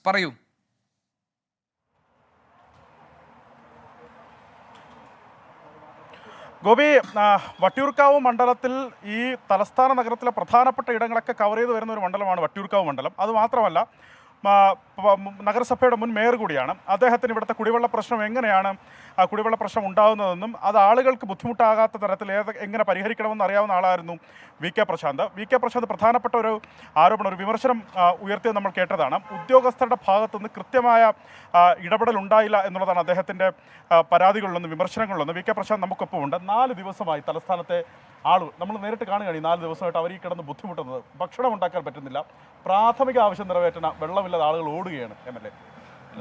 പറയൂ. ഗോപി, വട്ടിയൂർക്കാവ് മണ്ഡലത്തിൽ ഈ തലസ്ഥാന നഗരത്തിലെ പ്രധാനപ്പെട്ട ഇടങ്ങളൊക്കെ കവർ ചെയ്ത് വരുന്ന ഒരു മണ്ഡലമാണ് വട്ടിയൂർക്കാവ് മണ്ഡലം. അതുമാത്രമല്ല, നഗരസഭയുടെ മുൻ മേയർ കൂടിയാണ്. അദ്ദേഹത്തിന് ഇവിടുത്തെ കുടിവെള്ള പ്രശ്നം എങ്ങനെയാണ് കുടിവെള്ള പ്രശ്നം ഉണ്ടാകുന്നതെന്നും അത് ആളുകൾക്ക് ബുദ്ധിമുട്ടാകാത്ത തരത്തിൽ എങ്ങനെ പരിഹരിക്കണമെന്ന് അറിയാവുന്ന ആളായിരുന്നു വി കെ പ്രശാന്ത്. പ്രധാനപ്പെട്ട ഒരു ആരോപണം, ഒരു വിമർശനം ഉയർത്തിയത് നമ്മൾ കേട്ടതാണ്. ഉദ്യോഗസ്ഥരുടെ ഭാഗത്തുനിന്ന് കൃത്യമായ ഇടപെടൽ ഉണ്ടായില്ല എന്നുള്ളതാണ് അദ്ദേഹത്തിൻ്റെ പരാതികളിലൊന്നും വിമർശനങ്ങളിലൊന്നും. വി കെ പ്രശാന്ത് നമുക്കൊപ്പം ഉണ്ട്. 4 ദിവസമായി തലസ്ഥാനത്തെ ആളുകൾ നമ്മൾ നേരിട്ട് കാണുകയാണ്. ഈ 4 ദിവസമായിട്ട് അവർ ഈ കിടന്ന് ബുദ്ധിമുട്ടുന്നത്. ഭക്ഷണം ഉണ്ടാക്കാൻ പറ്റുന്നില്ല, പ്രാഥമിക ആവശ്യം നിറവേറ്റണം, വെള്ളമില്ലാതെ ആളുകൾ ഓടുകയാണ്. MLA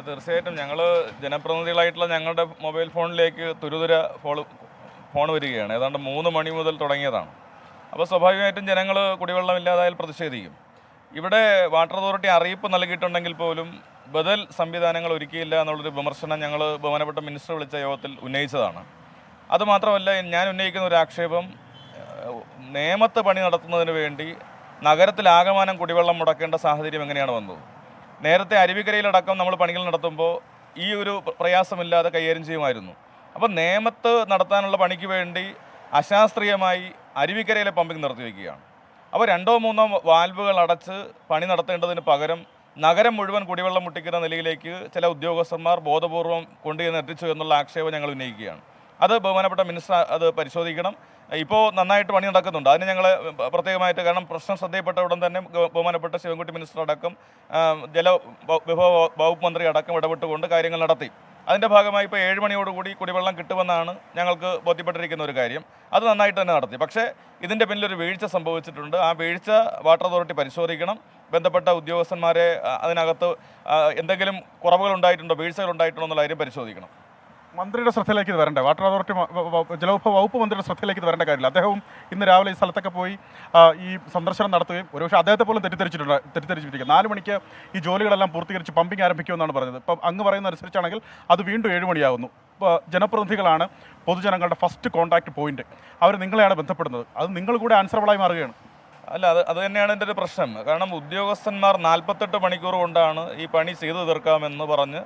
തീർച്ചയായിട്ടും ഞങ്ങൾ ജനപ്രതിനിധികളായിട്ടുള്ള ഞങ്ങളുടെ മൊബൈൽ ഫോണിലേക്ക് തുരുതുര ഫോൺ വരികയാണ്. ഏതാണ്ട് 3 മണി മുതൽ തുടങ്ങിയതാണ്. അപ്പോൾ സ്വാഭാവികമായിട്ടും ജനങ്ങൾ കുടിവെള്ളമില്ലാതായാൽ പ്രതിഷേധിക്കും. ഇവിടെ വാട്ടർ അതോറിറ്റി അറിയിപ്പ് നൽകിയിട്ടുണ്ടെങ്കിൽ പോലും ബദൽ സംവിധാനങ്ങൾ ഒരുക്കിയില്ല എന്നുള്ളൊരു വിമർശനം ഞങ്ങൾ ബഹുമാനപ്പെട്ട മിനിസ്റ്റർ വിളിച്ച യോഗത്തിൽ ഉന്നയിച്ചതാണ്. അതുമാത്രമല്ല, ഞാൻ ഉന്നയിക്കുന്ന ഒരു ആക്ഷേപം, നേമത്ത് പണി നടത്തുന്നതിന് വേണ്ടി നഗരത്തിലാകമാനം കുടിവെള്ളം മുടക്കേണ്ട സാഹചര്യം എങ്ങനെയാണ് വന്നത്? നേരത്തെ അരുവിക്കരയിലടക്കം നമ്മൾ പണികൾ നടത്തുമ്പോൾ ഈ ഒരു പ്രയാസമില്ലാതെ കൈകാര്യം ചെയ്യുമായിരുന്നു. അപ്പോൾ നേമത്ത് നടത്താനുള്ള പണിക്ക് വേണ്ടി അശാസ്ത്രീയമായി അരുവിക്കരയിലെ പമ്പിംഗ് നിർത്തിവെക്കുകയാണ്. അപ്പോൾ 2-3 വാൽവുകൾ അടച്ച് പണി നടത്തേണ്ടതിന് പകരം നഗരം മുഴുവൻ കുടിവെള്ളം മുട്ടിക്കുന്ന നിലയിലേക്ക് ചില ഉദ്യോഗസ്ഥന്മാർ ബോധപൂർവം കൊണ്ടുചെന്ന് എത്തിച്ചു എന്നുള്ള ആക്ഷേപം ഞങ്ങൾ ഉന്നയിക്കുകയാണ്. അത് ബഹുമാനപ്പെട്ട മിനിസ്റ്റർ അത് പരിശോധിക്കണം. ഇപ്പോൾ നന്നായിട്ട് പണി നടക്കുന്നുണ്ട്. അതിന് ഞങ്ങൾ പ്രത്യേകമായിട്ട്, കാരണം പ്രശ്നം ശ്രദ്ധയിൽപ്പെട്ട ഉടൻ തന്നെ ബഹുമാനപ്പെട്ട ശിവൻകുട്ടി മിനിസ്റ്റർ അടക്കം ജലവിഭവ വകുപ്പ് മന്ത്രി അടക്കം ഇടപെട്ടുകൊണ്ട് കാര്യങ്ങൾ നടത്തി. അതിൻ്റെ ഭാഗമായി ഇപ്പോൾ 7 മണിയോടുകൂടി കുടിവെള്ളം കിട്ടുമെന്നാണ് ഞങ്ങൾക്ക് ബോധ്യപ്പെട്ടിരിക്കുന്ന ഒരു കാര്യം. അത് നന്നായിട്ട് തന്നെ നടത്തി. പക്ഷേ ഇതിൻ്റെ പിന്നിലൊരു വീഴ്ച സംഭവിച്ചിട്ടുണ്ട്. ആ വീഴ്ച വാട്ടർ അതോറിറ്റി പരിശോധിക്കണം. ബന്ധപ്പെട്ട ഉദ്യോഗസ്ഥന്മാരെ അതിനകത്ത് എന്തെങ്കിലും കുറവുകൾ ഉണ്ടായിട്ടുണ്ടോ, വീഴ്ചകൾ ഉണ്ടായിട്ടുണ്ടോ എന്നുള്ള കാര്യം പരിശോധിക്കണം. മന്ത്രിയുടെ ശ്രദ്ധയിലേക്ക് ഇത് വരണ്ടേ? വാട്ടർ അതോറിറ്റി ജലവിഭവ വകുപ്പ് മന്ത്രിയുടെ ശ്രദ്ധയിലേക്ക് ഇത് വരേണ്ട കാര്യമില്ല. അദ്ദേഹവും ഇന്ന് രാവിലെ ഈ സ്ഥലത്തൊക്കെ പോയി ഈ സന്ദർശനം നടത്തുകയും ഒരുപക്ഷെ അദ്ദേഹത്തെ പോലും തെറ്റിദ്ധരിച്ചിരിക്കുക. 4 മണിക്ക് ഈ ജോലികളെല്ലാം പൂർത്തീകരിച്ച് പമ്പിംഗ് ആരംഭിക്കുമെന്നാണ് പറഞ്ഞത്. ഇപ്പം അങ്ങ് പറയുന്ന അനുസരിച്ചാണെങ്കിൽ അത് വീണ്ടും 7 മണിയാകുന്നു. ഇപ്പോൾ ജനപ്രതിനിധികളാണ് പൊതുജനങ്ങളുടെ ഫസ്റ്റ് കോൺടാക്ട് പോയിന്റ്. അവർ നിങ്ങളെയാണ് ബന്ധപ്പെടുന്നത്. അത് നിങ്ങൾ കൂടെ ആൻസറബിളായി മാറുകയാണ്. അല്ല, അത് തന്നെയാണ് എൻ്റെ ഒരു പ്രശ്നം. കാരണം ഉദ്യോഗസ്ഥന്മാർ 48 മണിക്കൂർ കൊണ്ടാണ് ഈ പണി ചെയ്തു തീർക്കാമെന്ന് പറഞ്ഞ്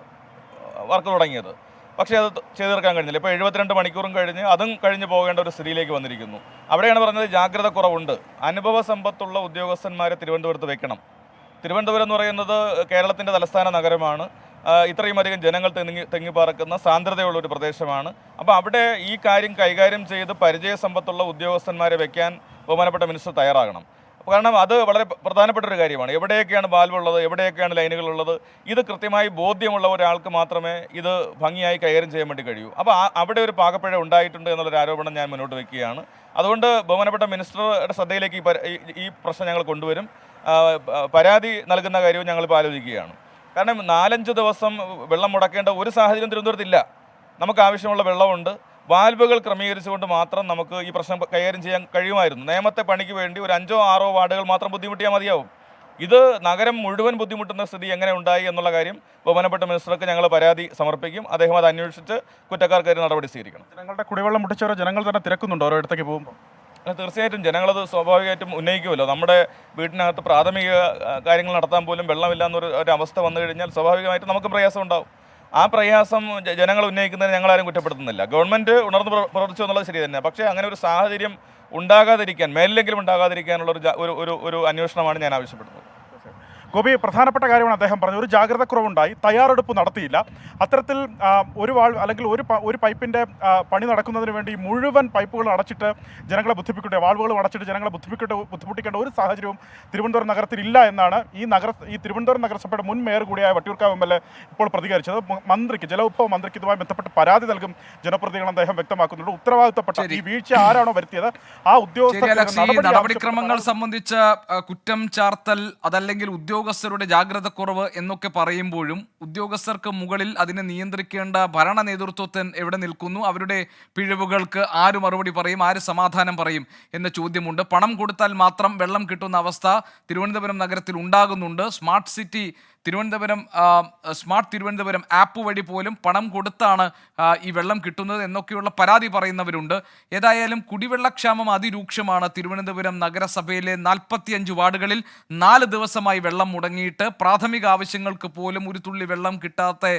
വർക്ക് തുടങ്ങിയത്. പക്ഷേ അത് ചെയ്തു തീർക്കാൻ കഴിഞ്ഞില്ല. ഇപ്പോൾ 72 മണിക്കൂറും അതും കഴിഞ്ഞ് പോകേണ്ട ഒരു സ്ഥിതിയിലേക്ക് വന്നിരിക്കുന്നു. അവിടെയാണ് പറഞ്ഞത് ജാഗ്രത കുറവുണ്ട്. അനുഭവ സമ്പത്തുള്ള ഉദ്യോഗസ്ഥന്മാരെ തിരുവനന്തപുരത്ത് വെക്കണം. തിരുവനന്തപുരം എന്ന് പറയുന്നത് കേരളത്തിൻ്റെ തലസ്ഥാന നഗരമാണ്. ഇത്രയും അധികം ജനങ്ങൾ തെങ്ങിപ്പാർക്കുന്ന സാന്ദ്രതയുള്ള ഒരു പ്രദേശമാണ്. അപ്പോൾ അവിടെ ഈ കാര്യം കൈകാര്യം ചെയ്ത് പരിചയസമ്പത്തുള്ള ഉദ്യോഗസ്ഥന്മാരെ വെക്കാൻ ബഹുമാനപ്പെട്ട മിനിസ്റ്റർ തയ്യാറാകണം. കാരണം അത് വളരെ പ്രധാനപ്പെട്ട ഒരു കാര്യമാണ്. എവിടെയൊക്കെയാണ് വാൽവുള്ളത്, എവിടെയൊക്കെയാണ് ലൈനുകളുള്ളത്, ഇത് കൃത്യമായി ബോധ്യമുള്ള ഒരാൾക്ക് മാത്രമേ ഇത് ഭംഗിയായി കൈകാര്യം ചെയ്യാൻ വേണ്ടി കഴിയൂ. അപ്പോൾ അവിടെ ഒരു പാകപ്പിഴ ഉണ്ടായിട്ടുണ്ട് എന്നുള്ളൊരു ആരോപണം ഞാൻ മുന്നോട്ട് വയ്ക്കുകയാണ്. അതുകൊണ്ട് ബഹുമാനപ്പെട്ട മിനിസ്റ്ററുടെ ശ്രദ്ധയിലേക്ക് ഈ പ്രശ്നം ഞങ്ങൾ കൊണ്ടുവരും. പരാതി നൽകുന്ന കാര്യവും ഞങ്ങളിപ്പോൾ ആലോചിക്കുകയാണ്. കാരണം 4-5 ദിവസം വെള്ളം മുടക്കേണ്ട ഒരു സാഹചര്യം തിരുവനന്തപുരത്തില്ല. നമുക്ക് ആവശ്യമുള്ള വെള്ളമുണ്ട്. വാൽവുകൾ ക്രമീകരിച്ചുകൊണ്ട് മാത്രം നമുക്ക് ഈ പ്രശ്നം കൈകാര്യം ചെയ്യാൻ കഴിയുമായിരുന്നു. നേമത്തെ പണിക്ക് വേണ്ടി ഒരു 5-6 വാർഡുകൾ മാത്രം ബുദ്ധിമുട്ടിയാൽ മതിയാവും. ഇത് നഗരം മുഴുവൻ ബുദ്ധിമുട്ടുന്ന സ്ഥിതി എങ്ങനെ ഉണ്ടായി എന്നുള്ള കാര്യം ബഹുമാനപ്പെട്ട മിനിസ്റ്റർക്ക് ഞങ്ങൾ പരാതി സമർപ്പിക്കും. അദ്ദേഹം അത് അന്വേഷിച്ച് കുറ്റക്കാർക്കെതിരെ നടപടി സ്വീകരിക്കണം. ജനങ്ങളുടെ കുടിവെള്ളം മുട്ടിച്ചവരെ ജനങ്ങൾ തന്നെ തിരക്കുന്നുണ്ടോ ഓരോ ഇടത്തേക്ക് പോകുമ്പോൾ? തീർച്ചയായിട്ടും ജനങ്ങളത് സ്വാഭാവികമായിട്ടും ഉന്നയിക്കുമല്ലോ. നമ്മുടെ വീട്ടിനകത്ത് പ്രാഥമിക കാര്യങ്ങൾ നടത്താൻ പോലും വെള്ളമില്ല എന്നൊരു അവസ്ഥ വന്നു കഴിഞ്ഞാൽ സ്വാഭാവികമായിട്ടും നമുക്ക് പ്രയാസം ഉണ്ടാവും. ആ പ്രയാസം ജനങ്ങൾ ഉന്നയിക്കുന്നതിന് ഞങ്ങളാരും കുറ്റപ്പെടുത്തുന്നില്ല. ഗവൺമെൻറ് ഉണർന്ന് പ്രവർത്തിച്ചു എന്നുള്ളത് ശരി തന്നെ. പക്ഷേ അങ്ങനെ ഒരു സാഹചര്യം ഉണ്ടാകാതിരിക്കാൻ, മേലിലെങ്കിലും ഉണ്ടാകാതിരിക്കാനുള്ള ഒരു അന്വേഷണമാണ് ഞാൻ ആവശ്യപ്പെടുന്നത്. ഗോപി, പ്രധാനപ്പെട്ട കാര്യമാണ് അദ്ദേഹം പറഞ്ഞത്. ഒരു ജാഗ്രത കുറവുണ്ടായി, തയ്യാറെടുപ്പ് നടത്തിയില്ല. അത്തരത്തിൽ ഒരു വാൾവ് അല്ലെങ്കിൽ ഒരു പൈപ്പിൻ്റെ പണി നടക്കുന്നതിന് വേണ്ടി മുഴുവൻ പൈപ്പുകൾ അടച്ചിട്ട് ജനങ്ങളെ വാൾവുകളും അടച്ചിട്ട് ജനങ്ങളെ ബുദ്ധിമുട്ടിക്കേണ്ട ഒരു സാഹചര്യവും തിരുവനന്തപുരം നഗരത്തിൽ ഇല്ല എന്നാണ് ഈ തിരുവനന്തപുരം നഗരസഭയുടെ മുൻ മേയർ കൂടിയായ വട്ടിയൂർക്കാവ് MLA ഇപ്പോൾ പ്രതികരിച്ചത്. ജലവിഭവ മന്ത്രിക്ക് ഇതുമായി ബന്ധപ്പെട്ട് പരാതി നൽകും ജനപ്രതിനിധികൾ അദ്ദേഹം വ്യക്തമാക്കുന്നുണ്ട്. ഉത്തരവാദിത്തപ്പെട്ട ഈ വീഴ്ച ആരാണോ വരുത്തിയത് ആ ഉദ്യോഗസ്ഥർ നടപടിക്രമങ്ങൾ സംബന്ധിച്ച കുറ്റം ചാർത്തൽ, അതല്ലെങ്കിൽ ഉദ്യോഗസ്ഥരുടെ ജാഗ്രതക്കുറവ് എന്നൊക്കെ പറയുമ്പോഴും ഉദ്യോഗസ്ഥർക്ക് മുകളിൽ അതിനെ നിയന്ത്രിക്കേണ്ട ഭരണ നേതൃത്വത്തിന് എവിടെ നിൽക്കുന്നു? അവരുടെ പിഴവുകൾക്ക് ആര് മറുപടി പറയും, ആര് സമാധാനം പറയും എന്ന ചോദ്യമുണ്ട്. പണം കൊടുത്താൽ മാത്രം വെള്ളം കിട്ടുന്ന അവസ്ഥ തിരുവനന്തപുരം നഗരത്തിൽ ഉണ്ടാകുന്നുണ്ട്. Smart city Thiruvananthapuram smart Thiruvananthapuram app വഴി പോലും പണം കൊടുത്താണ് ഈ വെള്ളം കിട്ടുന്നത് എന്നൊക്കെയുള്ള പരാതി പറയുന്നവരുണ്ട്. ഏതായാലും കുടിവെള്ളക്ഷാമം അതിരൂക്ഷമാണ്. തിരുവനന്തപുരം നഗരസഭയിലെ 45 വാർഡുകളിൽ 4 ദിവസമായി വെള്ളം മുടങ്ങിയിട്ട് പ്രാഥമിക ആവശ്യങ്ങൾക്ക് പോലും ഒരു തുള്ളി വെള്ളം കിട്ടാത്ത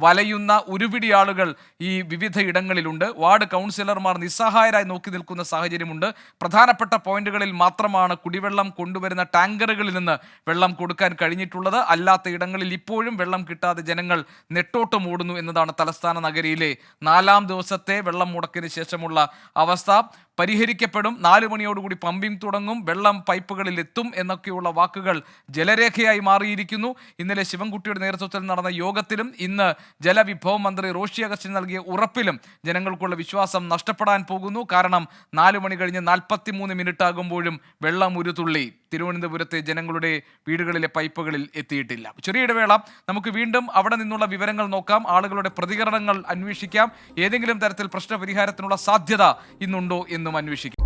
വലയുന്ന ഒരുപിടി ആളുകൾ ഈ വിവിധ ഇടങ്ങളിലുണ്ട്. വാർഡ് കൗൺസിലർമാർ നിസ്സഹായരായി നോക്കി നിൽക്കുന്ന സാഹചര്യമുണ്ട്. പ്രധാനപ്പെട്ട പോയിന്റുകളിൽ മാത്രമാണ് കുടിവെള്ളം കൊണ്ടുവരുന്ന ടാങ്കറുകളിൽ നിന്ന് വെള്ളം കൊടുക്കാൻ കഴിഞ്ഞിട്ടുള്ളത്. അല്ലാത്ത ഇടങ്ങളിൽ ഇപ്പോഴും വെള്ളം കിട്ടാതെ ജനങ്ങൾ നെട്ടോട്ടം ഓടുന്നു എന്നതാണ് തലസ്ഥാന നഗരിയിലെ 4-ാം ദിവസത്തെ വെള്ളം മുടക്കിന് ശേഷമുള്ള അവസ്ഥ. പരിഹരിക്കപ്പെടും, 4 മണിയോടുകൂടി പമ്പിംഗ് തുടങ്ങും, വെള്ളം പൈപ്പുകളിൽ എത്തും എന്നൊക്കെയുള്ള വാക്കുകൾ ജലരേഖയായി മാറിയിരിക്കുന്നു. ഇന്നലെ ശിവൻകുട്ടിയുടെ നേതൃത്വത്തിൽ നടന്ന യോഗത്തിലും ഇന്ന് ജലവിഭവ മന്ത്രി റോഷി അഗസ്റ്റിൻ നൽകിയ ഉറപ്പിലും ജനങ്ങൾക്കുള്ള വിശ്വാസം നഷ്ടപ്പെടാൻ പോകുന്നു. കാരണം 4 മണി കഴിഞ്ഞ് 43 മിനിറ്റ് ആകുമ്പോഴും വെള്ളം ഒരു തുള്ളി തിരുവനന്തപുരത്തെ ജനങ്ങളുടെ വീടുകളിലെ പൈപ്പുകളിൽ എത്തിയിട്ടില്ല. ചെറിയ ഇടവേള, നമുക്ക് വീണ്ടും അവിടെ നിന്നുള്ള വിവരങ്ങൾ നോക്കാം, ആളുകളുടെ പ്രതികരണങ്ങൾ അന്വേഷിക്കാം. ഏതെങ്കിലും തരത്തിൽ പ്രശ്നപരിഹാരത്തിനുള്ള സാധ്യത ഇന്നുണ്ടോ എന്നും അന്വേഷിക്കും.